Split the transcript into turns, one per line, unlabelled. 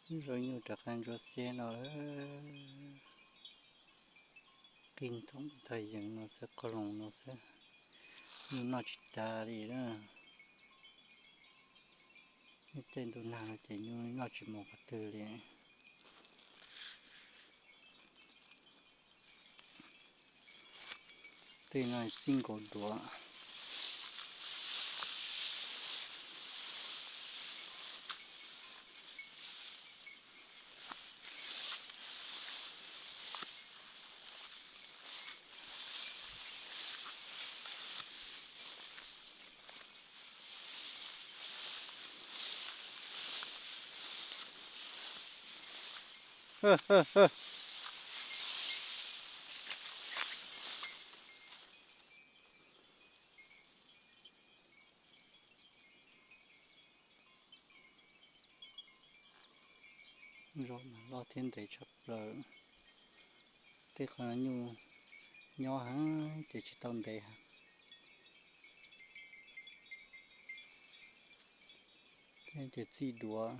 rồi nhiều đặc hành rồi xe nó kinh thống thầy rằng nó sẽ có lòng nó sẽ nó chỉ ta đi đó trên đồ nào nó chỉ như nó chỉ một cái từ liền từ này chính cổ đũa rồi mà lo thiên để chập rồi thế còn là nhu nhỏ hả chỉ tông để hả thế chỉ đùa